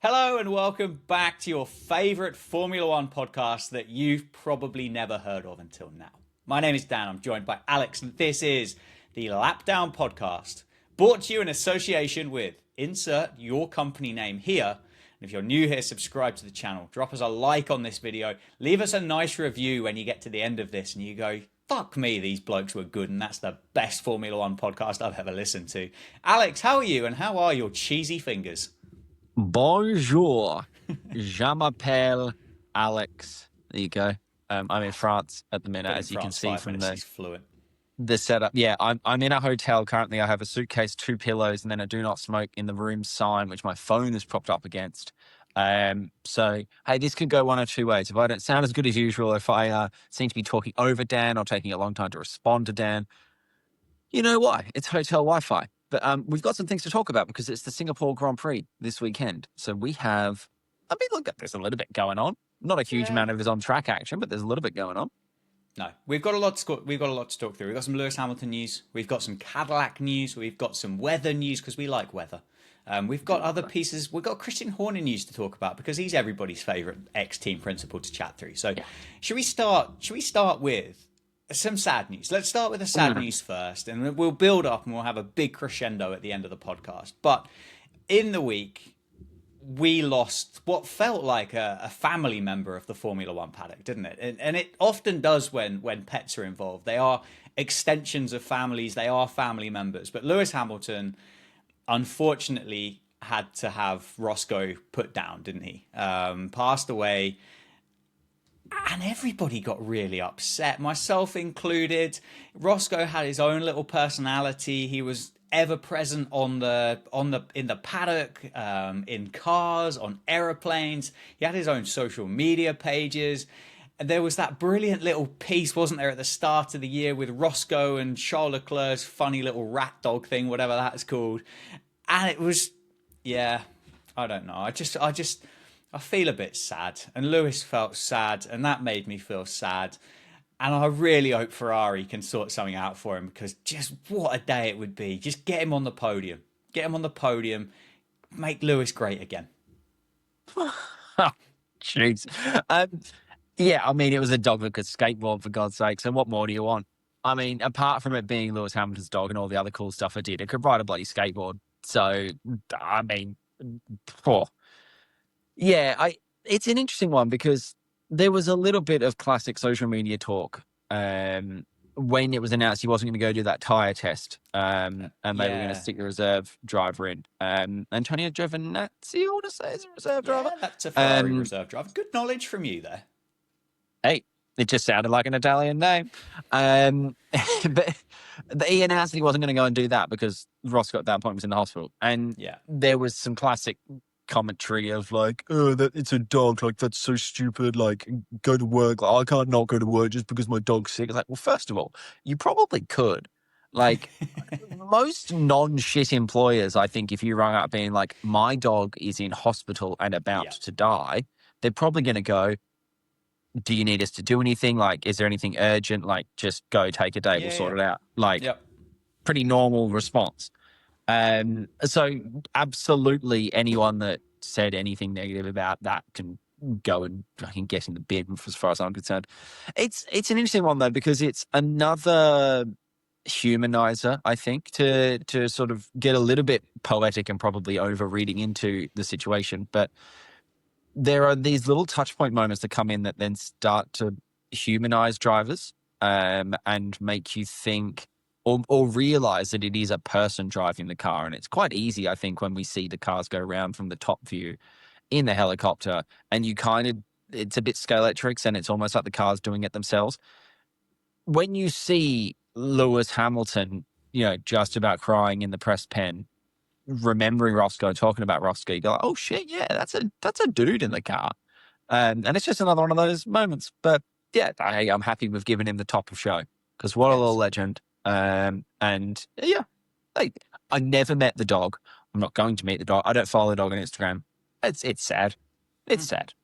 Hello and welcome back to your favorite Formula One podcast that you've probably never heard of until now. My name is Dan, I'm joined by Alex, and this is the Lapdown Podcast, brought to you in association with insert your company name here. And if you're new here, subscribe to the channel, drop us a like on this video, leave us a nice review when you get to the end of this and you go, fuck me, these blokes were good and that's the best Formula One podcast I've ever listened to. Alex, how are you and how are your cheesy fingers? Bonjour, je m'appelle Alex. There you go. I'm in France at the minute, as you can see from the setup. Yeah, I'm in a hotel currently. I have a suitcase, 2 pillows, and then a do not smoke in the room sign, which my phone is propped up against. So, hey, this could go one or two ways. If I don't sound as good as usual, if I seem to be talking over Dan or taking a long time to respond to Dan, you know why? It's hotel Wi-Fi. But we've got some things to talk about because it's the Singapore Grand Prix this weekend. So we have, look, there's a little bit going on. Not a huge amount of it on-track action, but there's a little bit going on. No, we've got a lot to talk through. We've got some Lewis Hamilton news. We've got some Cadillac news. We've got some weather news because we like weather. We've got other pieces. We've got Christian Horner news to talk about because he's everybody's favorite ex-team principal to chat through. So, should we start with some sad news? Let's start with the sad news first, and we'll build up and we'll have a big crescendo at the end of the podcast. But in the week, we lost what felt like a family member of the Formula One paddock, didn't it? And it often does when pets are involved. They are extensions of families. They are family members. But Lewis Hamilton, unfortunately, had to have Roscoe put down, didn't he? Passed away. And everybody got really upset, myself included. Roscoe had his own little personality. He was ever present in the paddock, in cars, on aeroplanes. He had his own social media pages. And there was that brilliant little piece, wasn't there, at the start of the year with Roscoe and Charles Leclerc's funny little rat dog thing, whatever that's called. And it was, yeah, I don't know. I feel a bit sad, and Lewis felt sad, and that made me feel sad. And I really hope Ferrari can sort something out for him because just what a day it would be. Just get him on the podium. Get him on the podium. Make Lewis great again. Jeez. Yeah, it was a dog that could skateboard, for God's sake. So what more do you want? Apart from it being Lewis Hamilton's dog and all the other cool stuff it did, it could ride a bloody skateboard. So, poor. Yeah, it's an interesting one because there was a little bit of classic social media talk when it was announced he wasn't going to go do that tyre test and they were going to stick the reserve driver in. Antonio Giovinazzi, I want to say, is a reserve driver. That's a Ferrari reserve driver. Good knowledge from you there. Hey, it just sounded like an Italian name. But he announced that he wasn't going to go and do that because Roscoe at that point was in the hospital. And there was some classic commentary of like, oh, that it's a dog, like that's so stupid, like go to work, like I can't not go to work just because my dog's sick. It's like, well, first of all, you probably could. Like most non-shit employers, I think if you rang up being like, my dog is in hospital and about to die, they're probably going to go, do you need us to do anything? Like, is there anything urgent? Like, just go take a day, we'll sort it out. Like, pretty normal response. So absolutely anyone that said anything negative about that can go and fucking get in the bin as far as I'm concerned. It's an interesting one though, because it's another humanizer, I think, to sort of get a little bit poetic and probably over reading into the situation. But there are these little touch point moments that come in that then start to humanize drivers and make you think or realize that it is a person driving the car. And it's quite easy, I think, when we see the cars go around from the top view in the helicopter and it's a bit Scalextrics and it's almost like the car's doing it themselves. When you see Lewis Hamilton, just about crying in the press pen, remembering Roscoe, talking about Roscoe, you go, like, oh shit, yeah, that's a dude in the car. And it's just another one of those moments. But yeah, I'm happy we've given him the top of show because what a little legend. I never met the dog. I'm not going to meet the dog. I don't follow the dog on Instagram. It's sad. It's sad.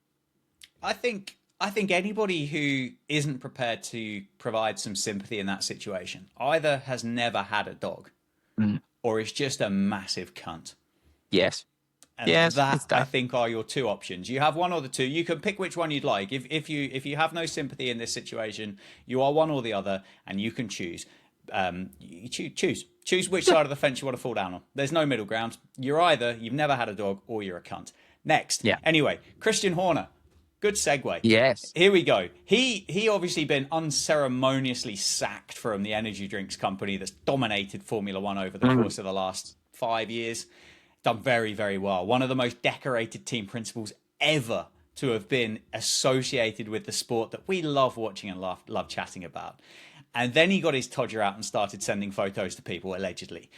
I think anybody who isn't prepared to provide some sympathy in that situation either has never had a dog or is just a massive cunt. Yes. And Yes, that, it's I that. think, are your two options. You have one or the two. You can pick which one you'd like. If you have no sympathy in this situation, you are one or the other, and you can choose. You choose which side of the fence you want to fall down on. There's no middle ground. You're either you've never had a dog or you're a cunt. Next, Yeah. anyway, Christian Horner. Good segue. Yes. Here we go. He obviously been unceremoniously sacked from the energy drinks company that's dominated Formula One over the course of the last 5 years. Done very, very well. One of the most decorated team principals ever to have been associated with the sport that we love watching and love chatting about. And then he got his todger out and started sending photos to people, allegedly,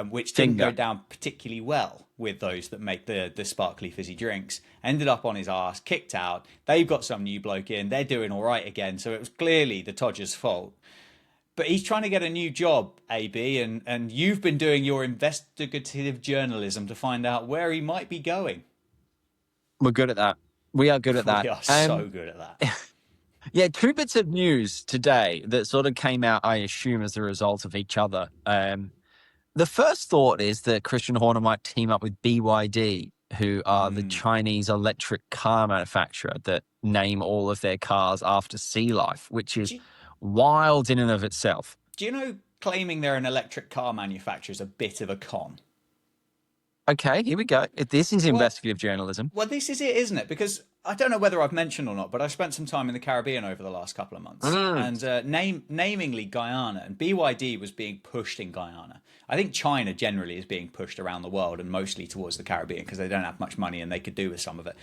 which didn't go down particularly well with those that make the sparkly fizzy drinks. Ended up on his ass, kicked out. They've got some new bloke in. They're doing all right again. So it was clearly the todger's fault. But he's trying to get a new job, AB, and you've been doing your investigative journalism to find out where he might be going. We're good at that. We are good at that. We are so good at that. Yeah, two bits of news today that sort of came out, I assume, as a result of each other. The first thought is that Christian Horner might team up with BYD, who are the Chinese electric car manufacturer that name all of their cars after sea life, which is wild in and of itself. Do you know claiming they're an electric car manufacturer is a bit of a con? Okay, here we go. This is investigative journalism. Well, this is it, isn't it? Because I don't know whether I've mentioned or not, but I spent some time in the Caribbean over the last couple of months, and namingly Guyana, and BYD was being pushed in Guyana. I think China generally is being pushed around the world and mostly towards the Caribbean because they don't have much money and they could do with some of it.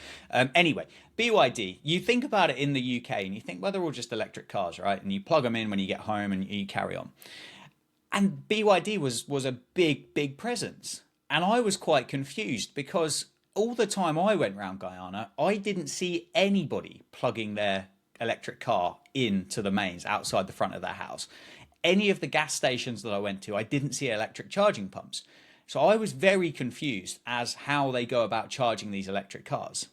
Anyway, BYD, you think about it in the UK and you think, well, they're all just electric cars, right? And you plug them in when you get home and you carry on. And BYD was a big presence. And I was quite confused because all the time I went around Guyana, I didn't see anybody plugging their electric car into the mains outside the front of their house. Any of the gas stations that I went to, I didn't see electric charging pumps. So I was very confused as how they go about charging these electric cars,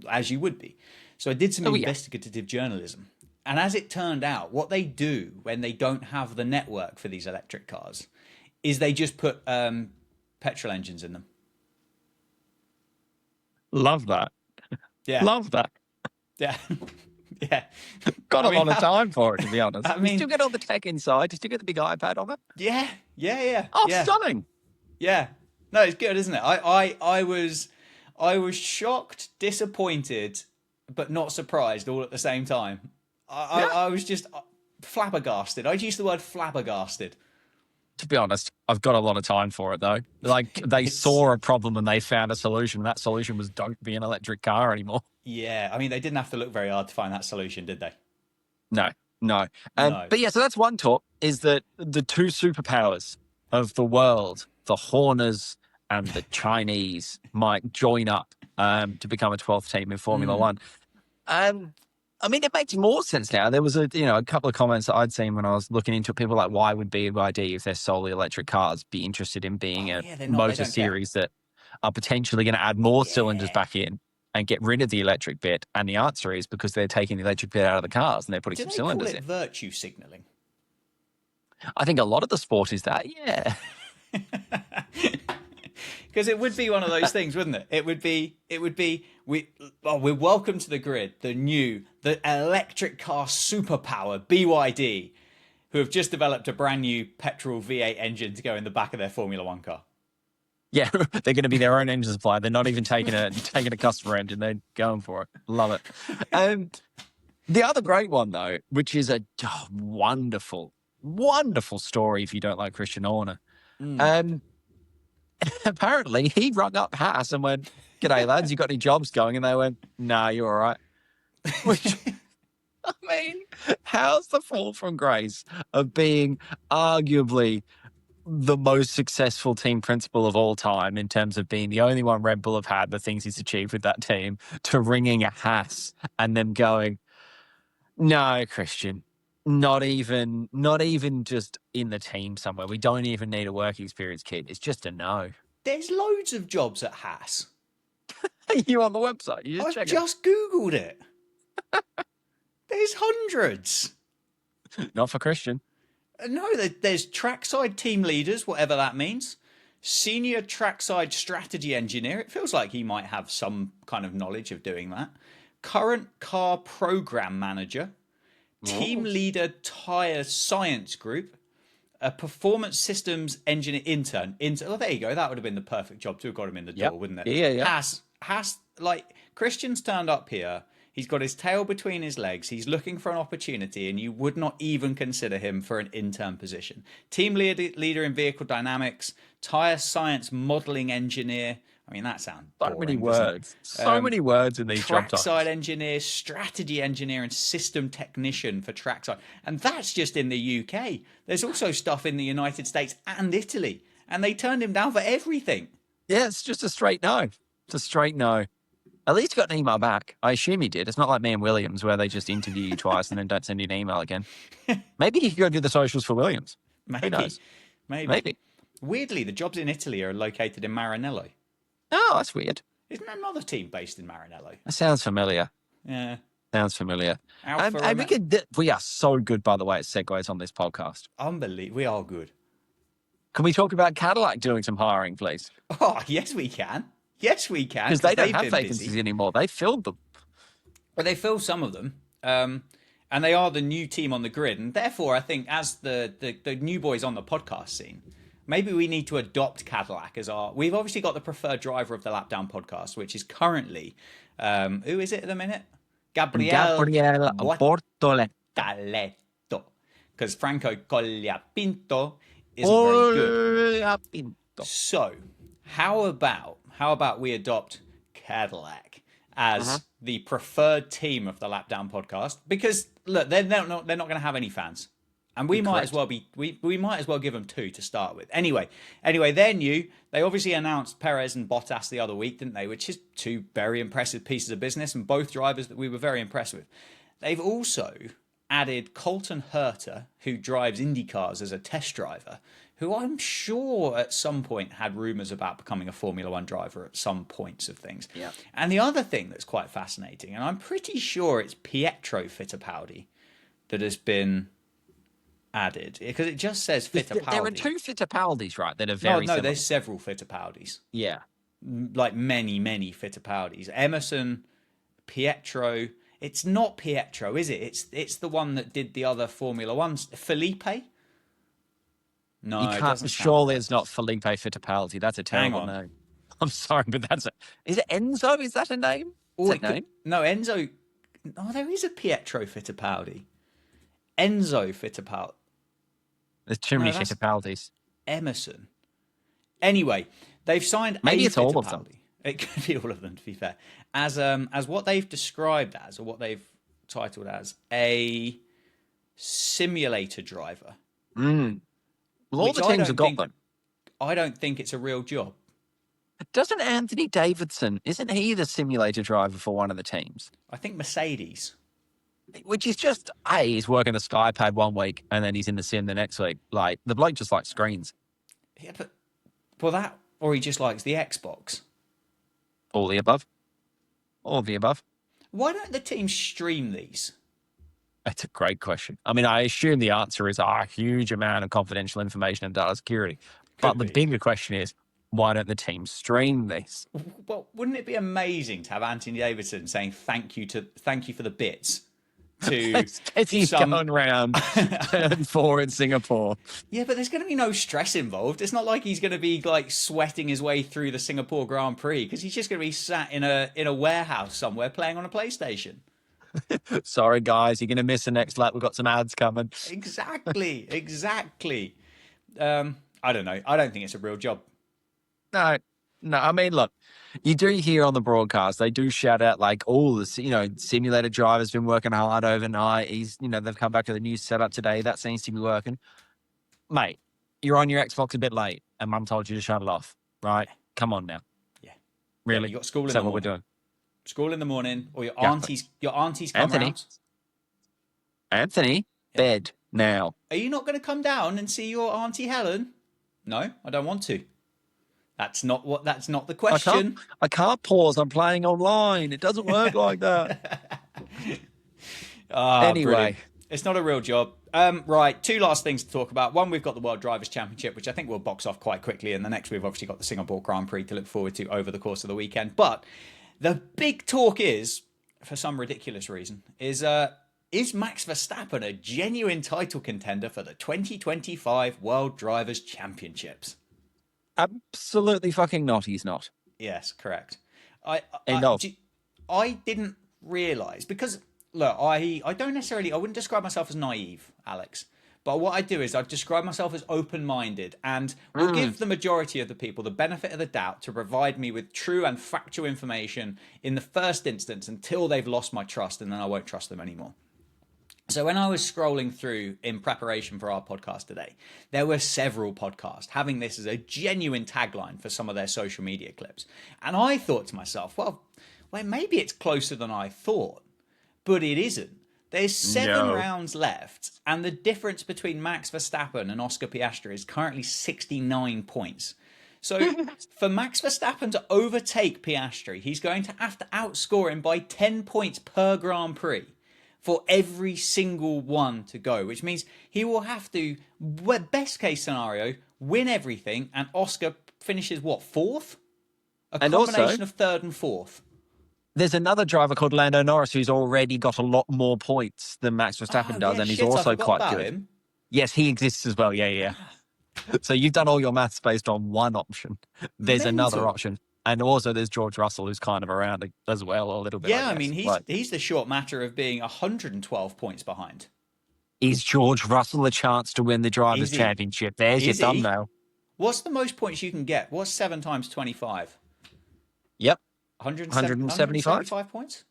as you would be. So I did some investigative journalism. And as it turned out, what they do when they don't have the network for these electric cars is they just put petrol engines in them. Love that. Yeah. Love that. Yeah. Yeah. Got a lot of time for it, to be honest. I mean, you still get all the tech inside. You still get the big iPad on it. Yeah. Oh, yeah. stunning. Yeah. No, it's good, isn't it? I was shocked, disappointed, but not surprised all at the same time. I was just flabbergasted. I'd use the word flabbergasted. To be honest, I've got a lot of time for it, though. Like, they saw a problem and they found a solution. That solution was don't be an electric car anymore. Yeah, I mean, they didn't have to look very hard to find that solution, did they? No. But yeah, so that's one talk, is that the two superpowers of the world, the Horners and the Chinese, might join up to become a 12th team in Formula One. I mean, it makes more sense now. There was a couple of comments that I'd seen when I was looking into it. People like, why would BYD, if they're solely electric cars, be interested in being a motor series that are potentially going to add more cylinders back in and get rid of the electric bit? And the answer is because they're taking the electric bit out of the cars and they're putting some cylinders in. Do they call it virtue signalling? I think a lot of the sport is that, yeah. Because it would be one of those things, wouldn't it? It would be we're welcome to the grid, the electric car superpower, BYD, who have just developed a brand new petrol V8 engine to go in the back of their Formula One car. Yeah, they're going to be their own engine supplier. They're not even taking a customer engine. They're going for it. Love it. The other great one, though, which is a wonderful, wonderful story if you don't like Christian Horner. Apparently, he rung up Haas and went, "G'day, lads, you got any jobs going?" And they went, "Nah, you're all right." Which, I mean, how's the fall from grace of being arguably the most successful team principal of all time in terms of being the only one Red Bull have had, the things he's achieved with that team, to ringing a Haas and them going, "No, Christian, not even just in the team somewhere. We don't even need a work experience kid. It's just a no." There's loads of jobs at Haas. You on the website? You I've just Googled it. There's hundreds. Not for Christian. No, there's trackside team leaders, whatever that means. Senior trackside strategy engineer. It feels like he might have some kind of knowledge of doing that. Current car program manager. Team leader tire science group. A performance systems engineer intern. Oh, there you go. That would have been the perfect job to have got him in the door, wouldn't it? Yeah. Has like Christian's turned up here. He's got his tail between his legs. He's looking for an opportunity, and you would not even consider him for an intern position. Team leader in vehicle dynamics, tire science modeling engineer. I mean, that sounds boring, so many words. So many words in these job titles. Trackside engineer, strategy engineer, and system technician for trackside. And that's just in the UK. There's also stuff in the United States and Italy. And they turned him down for everything. Yeah, it's just a straight no. It's a straight no. At least he got an email back. I assume he did. It's not like me and Williams where they just interview you twice and then don't send you an email again. Maybe he could go do the socials for Williams. Maybe. Who knows? Maybe. Weirdly, the jobs in Italy are located in Maranello. Oh, that's weird. Isn't there another team based in Maranello? That sounds familiar. Yeah. Sounds familiar. We are so good, by the way, at segues on this podcast. Unbelievable. We are good. Can we talk about Cadillac doing some hiring, please? Oh, yes, we can. Yes, we can. Because they don't have vacancies anymore. They filled them. Well, they filled some of them. And they are the new team on the grid. And therefore, I think as the new boys on the podcast scene, maybe we need to adopt Cadillac as our... We've obviously got the preferred driver of the Lap Down podcast, which is currently... who is it at the minute? Gabriel Bortoleto. Because Franco Colapinto isn't very good. So, how about we adopt Cadillac as the preferred team of the Lap Down podcast? Because look, they're not going to have any fans, and we might as well give them 2 to start with. Anyway, they're new. They obviously announced Perez and Bottas the other week, didn't they? Which is 2 very impressive pieces of business, and both drivers that we were very impressed with. They've also added Colton Herta, who drives IndyCars as a test driver, who I'm sure at some point had rumours about becoming a Formula One driver at some points of things. Yeah. And the other thing that's quite fascinating, and I'm pretty sure it's Pietro Fittipaldi that has been added, because it just says Fittipaldi. There are 2 Fittipaldis, right, that are very similar. There's several Fittipaldis. Yeah. Like many, many Fittipaldis. Emerson, Pietro... It's not Pietro, is it? It's the one that did the other Formula Ones. Felipe? No, you can't. Surely it's not Felipe Fittipaldi. That's a terrible name. I'm sorry, but that's Is it Enzo? Is that a name? No, Enzo. Oh, there is a Pietro Fittipaldi. Enzo Fittipaldi. There's too many Fittipaldis. Emerson. Anyway, they've signed. Maybe it's all of them. It could be all of them, to be fair. As what they've described as, or what they've titled as, a simulator driver. Well, all the teams have got them. I don't think it's a real job. Doesn't Anthony Davidson, isn't he the simulator driver for one of the teams? I think Mercedes. Which is just, he's working the SkyPad one week and then he's in the sim the next week. Like, the bloke just likes screens. Yeah, but, well, that, or he just likes the Xbox. All the above. All of the above. Why don't the teams stream these? That's a great question. I mean, I assume the answer is a huge amount of confidential information and data security. But the bigger question is, why don't the teams stream this? Well, wouldn't it be amazing to have Anthony Davidson saying thank you for the bits to he's going round turn 4 in Singapore. Yeah, but there's going to be no stress involved. It's not like he's going to be like sweating his way through the Singapore Grand Prix, because he's just going to be sat in a warehouse somewhere playing on a PlayStation. Sorry, guys, you're going to miss the next lap. We've got some ads coming. Exactly. I don't know. I don't think it's a real job. No. I mean, look, you do hear on the broadcast, they do shout out like, oh, the simulator driver's been working hard overnight. They've come back to the new setup today. That seems to be working. Mate, you're on your Xbox a bit late and mum told you to shut it off, right? Come on now. Yeah. Really? You got school in the morning. What we're doing? School in the morning, or your aunties come round. Anthony, bed now. Are you not going to come down and see your Auntie Helen? No, I don't want to. That's not the question. I can't pause. I'm playing online. It doesn't work like that. Anyway, brilliant. It's not a real job. Right, two last things to talk about. One, we've got the World Drivers' Championship, which I think we'll box off quite quickly. And the next, we've obviously got the Singapore Grand Prix to look forward to over the course of the weekend. But the big talk is, for some ridiculous reason, is Max Verstappen a genuine title contender for the 2025 World Drivers' Championships? Absolutely fucking not. He's not. Yes, correct. I No. I didn't realise because look, I don't necessarily I wouldn't describe myself as naive, Alex. But what I do is I describe myself as open-minded and will give the majority of the people the benefit of the doubt to provide me with true and factual information in the first instance until they've lost my trust, and then I won't trust them anymore. So when I was scrolling through in preparation for our podcast today, there were several podcasts having this as a genuine tagline for some of their social media clips. And I thought to myself, well, maybe it's closer than I thought, but it isn't. There's 7 rounds left, and the difference between Max Verstappen and Oscar Piastri is currently 69 points. So for Max Verstappen to overtake Piastri, he's going to have to outscore him by 10 points per Grand Prix for every single one to go, which means he will have to, best case scenario, win everything, and Oscar finishes, what, 4th? A combination of 3rd and 4th. There's another driver called Lando Norris who's already got a lot more points than Max Verstappen does, and he's also quite good. Him. Yes, he exists as well. Yeah. So you've done all your maths based on one option. There's another option. And also there's George Russell, who's kind of around as well a little bit. Yeah, I mean, he's the short matter of being 112 points behind. Is George Russell a chance to win the Drivers' Championship? There's your thumbnail. What's the most points you can get? What's 7 times 25? Yep. 175 points?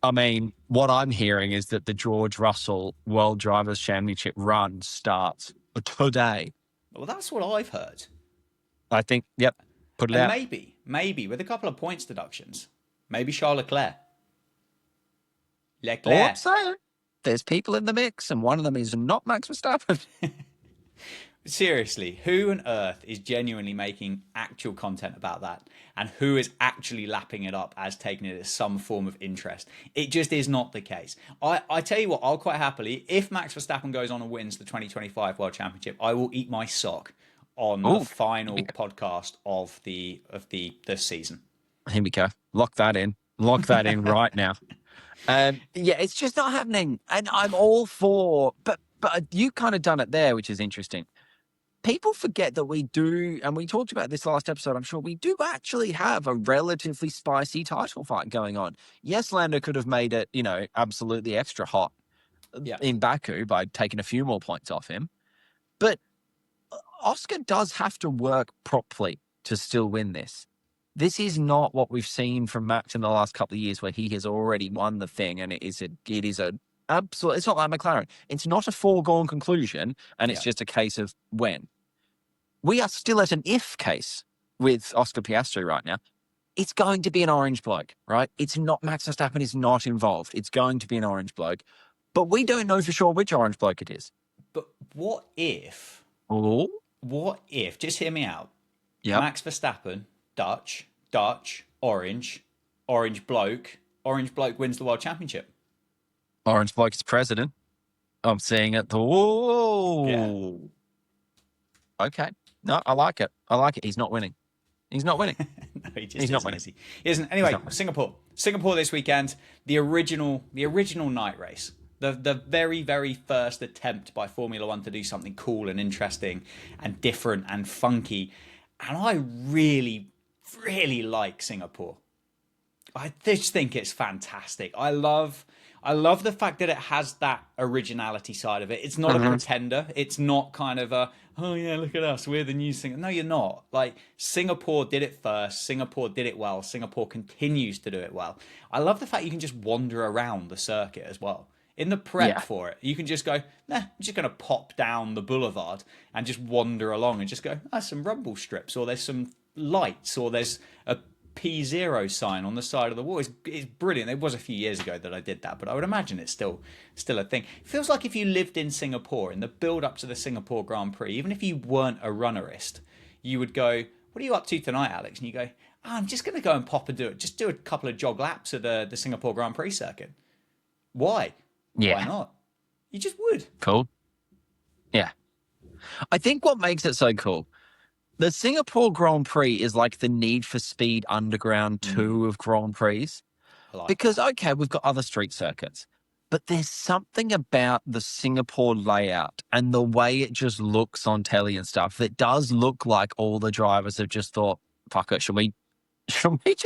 I mean, what I'm hearing is that the George Russell World Drivers' Championship run starts today. Well, that's what I've heard. I think, yep, put it out. Maybe, with a couple of points deductions. Maybe Charles Leclerc. All I'm saying, there's people in the mix, and one of them is not Max Verstappen. Seriously, who on earth is genuinely making actual content about that? And who is actually lapping it up as taking it as some form of interest? It just is not the case. I tell you what, I'll quite happily, if Max Verstappen goes on and wins the 2025 World Championship, I will eat my sock on the final podcast of the season. Here we go. Lock that in. Lock that in right now. Yeah, it's just not happening. And I'm all for, but you kind of done it there, which is interesting. People forget that we do, and we talked about this last episode, I'm sure, we do actually have a relatively spicy title fight going on. Yes, Lando could have made it, absolutely extra hot in Baku by taking a few more points off him. But Oscar does have to work properly to still win this. This is not what we've seen from Max in the last couple of years, where he has already won the thing, and it is a absolute. It's not like McLaren. It's not a foregone conclusion, and it's just a case of when. We are still at an if case with Oscar Piastri right now. It's going to be an orange bloke, right? It's not Max Verstappen is not involved. It's going to be an orange bloke, but we don't know for sure which orange bloke it is. But what if? Oh. What if? Just hear me out. Yeah. Max Verstappen, Dutch, orange bloke wins the world championship. Orange bloke is president. I'm seeing it. Whoa. Yeah. Okay. No, I like it. He's not winning. He's not winning. No, he's not winning. He isn't. Anyway, Singapore this weekend. The original night race. The very, very first attempt by Formula One to do something cool and interesting and different and funky. And I really, really like Singapore. I just think it's fantastic. I love the fact that it has that originality side of it. It's not a pretender. It's not kind of a, oh yeah, look at us, we're the new Singapore. No, you're not. Like, Singapore did it first. Singapore did it well. Singapore continues to do it well. I love the fact you can just wander around the circuit as well. In the prep for it, you can just go, I'm just going to pop down the boulevard and just wander along and just go, there's some rumble strips, or there's some lights, or there's a P0 sign on the side of the wall. It's brilliant. It was a few years ago that I did that, but I would imagine it's still a thing. It feels like if you lived in Singapore in the build up to the Singapore Grand Prix, even if you weren't a runnerist, you would go, what are you up to tonight, Alex? And you go, I'm just going to go and do a couple of jog laps at the Singapore Grand Prix circuit. Why? Yeah. Why not? You just would. Cool. Yeah. I think what makes it so cool, the Singapore Grand Prix is like the Need for Speed Underground 2 of Grand Prix. I like Because, that. okay, we've got other street circuits, but there's something about the Singapore layout and the way it just looks on telly and stuff that does look like all the drivers have just thought, fuck it, should we take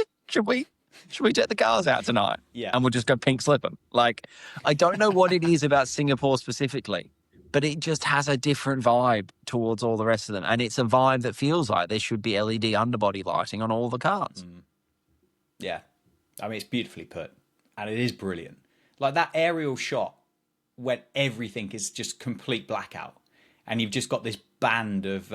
the cars out tonight? Yeah. And we'll just go pink slip them. Like, I don't know what it is about Singapore specifically, but it just has a different vibe towards all the rest of them. And it's a vibe that feels like there should be LED underbody lighting on all the cars. Yeah. I mean, it's beautifully put, and it is brilliant. Like that aerial shot when everything is just complete blackout, and you've just got this band of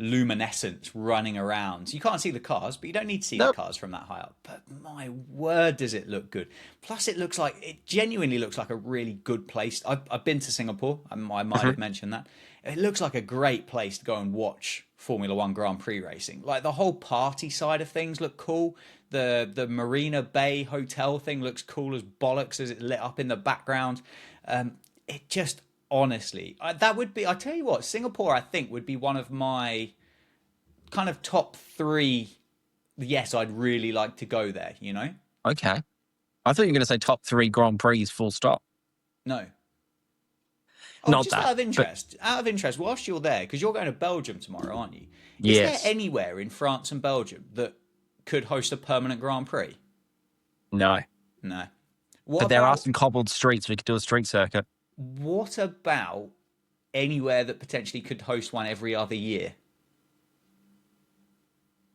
luminescence running around. So you can't see the cars, but you don't need to see the cars from that high up. But my word, does it look good. Plus, it genuinely looks like a really good place. I've been to Singapore. I might have mentioned that. It looks like a great place to go and watch Formula One Grand Prix racing. Like the whole party side of things look cool. The Marina Bay Hotel thing looks cool as bollocks as it lit up in the background. It just, honestly, that would be, I tell you what, Singapore, I think, would be one of my kind of top 3. Yes, I'd really like to go there, you know? Okay. I thought you were going to say top 3 Grand Prix full stop. No. Oh, Not just that, out of interest. Out of interest, whilst you're there, because you're going to Belgium tomorrow, aren't you? Yes. Is there anywhere in France and Belgium that could host a permanent Grand Prix? No. No. But there are some cobbled streets. We could do a street circuit. What about anywhere that potentially could host one every other year?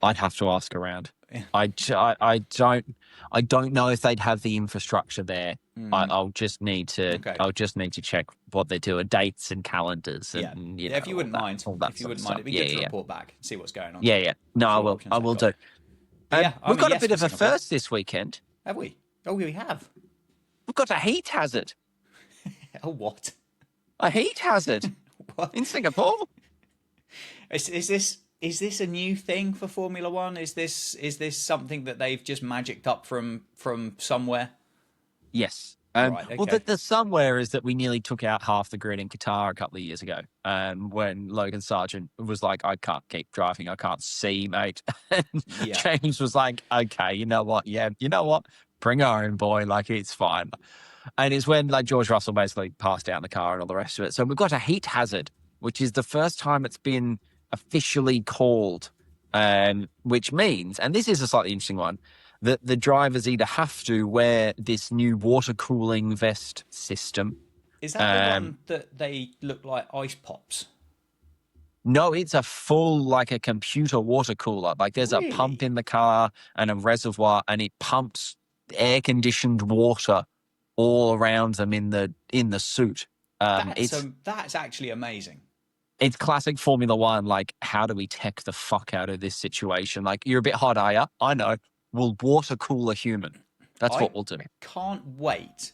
I'd have to ask around. I don't know if they'd have the infrastructure there. I'll just need to check what they're doing, dates and calendars. And, if you wouldn't mind, it'd be good to report back and see what's going on. Yeah. No, I will do. We've got a bit of a first this weekend. Have we? Oh, we have. We've got a heat hazard. Oh, what? A heat hazard What? in Singapore. Is this a new thing for Formula One? Is this something that they've just magicked up from somewhere? Yes. Right, okay. Well, the somewhere is that we nearly took out half the grid in Qatar a couple of years ago. When Logan Sargent was like, "I can't keep driving. I can't see, mate." And James was like, "Okay, you know what? Yeah, you know what? Bring her own, boy. Like it's fine." And it's when like George Russell basically passed out in the car and all the rest of it. So we've got a heat hazard, which is the first time it's been officially called, which means, and this is a slightly interesting one, that the drivers either have to wear this new water cooling vest system. Is that the one that they look like ice pops? No, it's a full, like a computer water cooler. Like there's a pump in the car and a reservoir, and it pumps air-conditioned water all around them in the suit. That's actually amazing. It's classic Formula One. Like, how do we tech the fuck out of this situation? Like, you're a bit hot, are you? I know. We'll water cool a human. That's what we'll do. Can't wait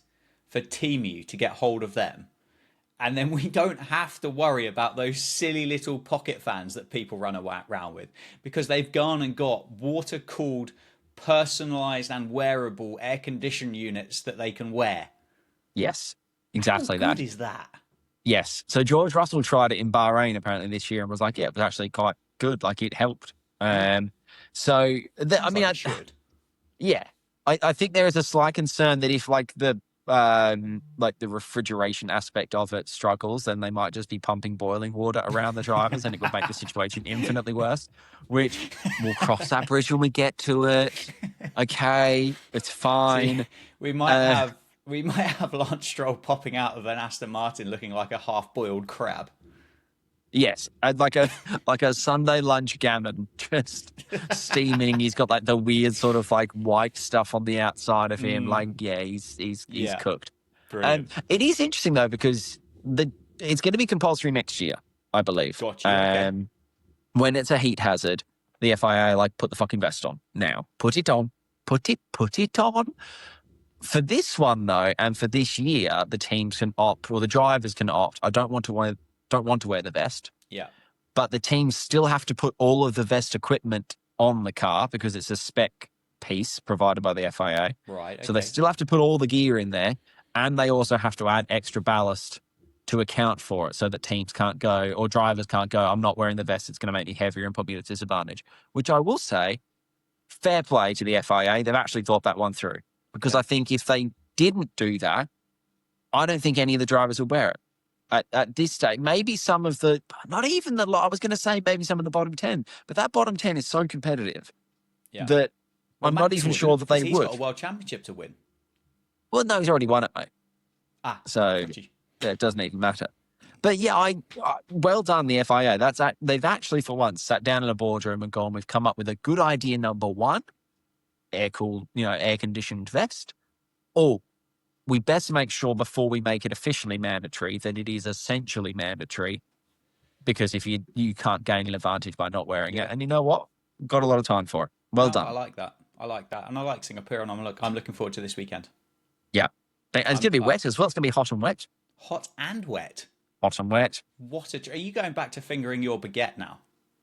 for Temu to get hold of them. And then we don't have to worry about those silly little pocket fans that people run around with, because they've gone and got water-cooled, personalised and wearable air-conditioned units that they can wear. Yes, exactly that. How good is that? Yes. So George Russell tried it in Bahrain apparently this year and was like, yeah, it was actually quite good. Like it helped. I think there is a slight concern that if like the refrigeration aspect of it struggles, then they might just be pumping boiling water around the drivers and it would make the situation infinitely worse, which we'll cross that bridge when we get to it. Okay, it's fine. See, we might have Lance Stroll popping out of an Aston Martin looking like a half-boiled crab. Yes, and like a Sunday lunch gammon, just steaming. He's got like the weird sort of like white stuff on the outside of him. Like, yeah, he's cooked. It is interesting though because it's going to be compulsory next year, I believe. Gotcha. Okay. When it's a heat hazard, the FIA like put the fucking vest on now. Put it on. Put it on. For this one though, and for this year, the teams can opt, or the drivers can opt. I don't want to wear the vest. Yeah. But the teams still have to put all of the vest equipment on the car because it's a spec piece provided by the FIA. Right. Okay. So they still have to put all the gear in there. and they also have to add extra ballast to account for it so that teams can't go or drivers can't go, I'm not wearing the vest, it's going to make me heavier and put me at a disadvantage. Which I will say, fair play to the FIA. They've actually thought that one through. Because I think if they didn't do that, I don't think any of the drivers would wear it. At this stage, maybe some of the, not even the, I was going to say maybe some of the bottom 10, but that bottom 10 is so competitive that I'm not even sure that they would. He's got a world championship to win. Well, no, he's already won it, mate. So gotcha. yeah, it doesn't even matter. But yeah, well done, the FIA. They've actually for once sat down in a boardroom and gone, we've come up with a good idea. Number one, air-cooled, air-conditioned vest. Or we best make sure before we make it officially mandatory that it is essentially mandatory, because if you can't gain an advantage by not wearing it. And you know what? Got a lot of time for it. Well done. I like that. And I like Singapore, and I'm looking forward to this weekend. Yeah. It's going to be wet as well. It's going to be hot and wet. Hot and wet? Hot and wet. Are you going back to fingering your baguette now?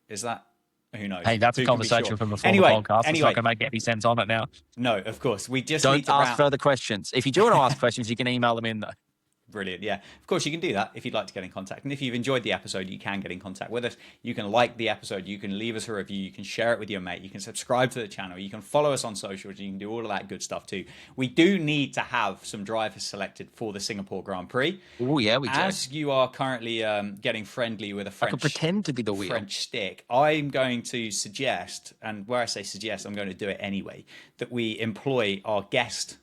Is that... Who knows? Hey, that's a conversation from before the podcast. It's not going to make any sense on it now. No, of course. We just don't need to ask further questions. If you do want to ask questions, you can email them in, though. Brilliant. Yeah, of course you can do that if you'd like to get in contact. And if you've enjoyed the episode, you can get in contact with us. You can like the episode. You can leave us a review. You can share it with your mate. You can subscribe to the channel. You can follow us on socials. You can do all of that good stuff too. We do need to have some drivers selected for the Singapore Grand Prix. Oh yeah, we do. As you are currently getting friendly with a French, I can pretend to be the wheel. French stick, I'm going to suggest, and where I say suggest, I'm going to do it anyway, that we employ our guest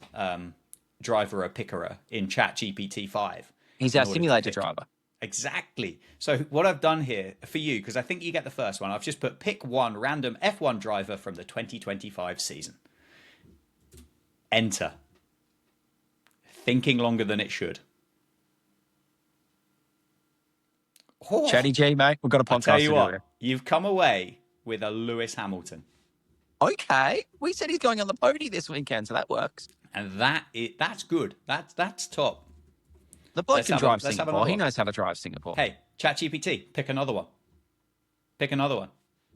driver or picker in ChatGPT 5. He's our simulator driver. Exactly. So what I've done here for you, because I think you get the first one, I've just put pick one random F1 driver from the 2025 season. Enter. Thinking longer than it should. Oh, Chatty G, mate. We've got a podcast. I'll tell you what, you've come away with a Lewis Hamilton. Okay. We said he's going on the pony this weekend, so that works. And that's good. That's top. The bloke can drive Singapore. He knows how to drive Singapore. Hey, ChatGPT, pick another one. Pick another one.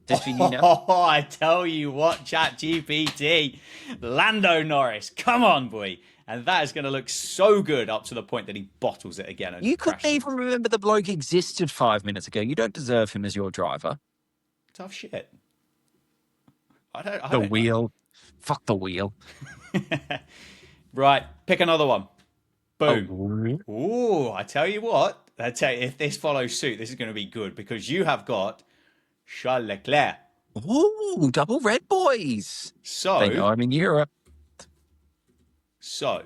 Oh, I tell you what, ChatGPT, Lando Norris, come on, boy. And that is going to look so good up to the point that he bottles it again. And you couldn't even remember the bloke existed 5 minutes ago. You don't deserve him as your driver. Tough shit. The wheel. Fuck the wheel. Right, pick another one. Boom. Oh, I tell you what. If this follows suit, this is going to be good because you have got Charles Leclerc. Ooh, double red boys. So, they know I'm in Europe. So,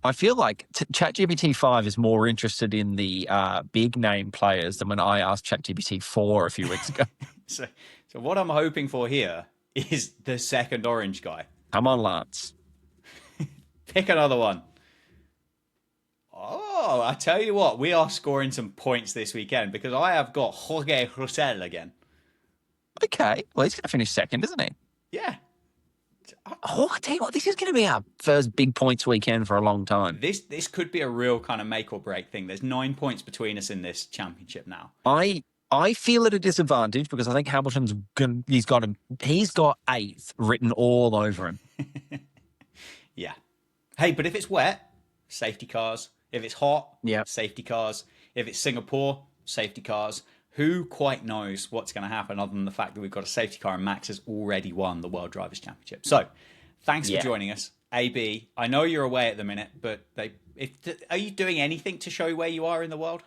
I feel like ChatGPT 5 is more interested in the big name players than when I asked ChatGPT 4 a few weeks ago. So what I'm hoping for here is the second orange guy. Come on, Lance. Pick another one. Oh, I tell you what, we are scoring some points this weekend because I have got Jorge Rosell again. Okay, well, he's going to finish second, isn't he? Yeah. Oh, I tell you what, this is going to be our first big points weekend for a long time. This could be a real kind of make or break thing. There's 9 points between us in this championship now. I feel at a disadvantage because I think Hamilton's he's got 8th written all over him. Yeah. Hey, but if it's wet, safety cars. If it's hot, safety cars. If it's Singapore, safety cars. Who quite knows what's going to happen other than the fact that we've got a safety car and Max has already won the World Drivers' Championship. So, thanks for joining us. AB, I know you're away at the minute, but are you doing anything to show where you are in the world?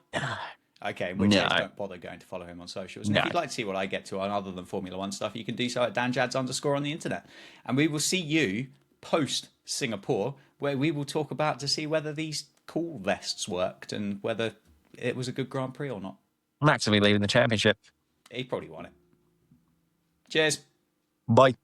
Okay, in which case don't bother going to follow him on socials. And if you'd like to see what I get to on other than Formula One stuff, you can do so at danjads_ on the internet. And we will see you post Singapore, where we will talk about to see whether these cool vests worked and whether it was a good Grand Prix or not. I'm actually leaving the championship. He probably won it. Cheers. Bye.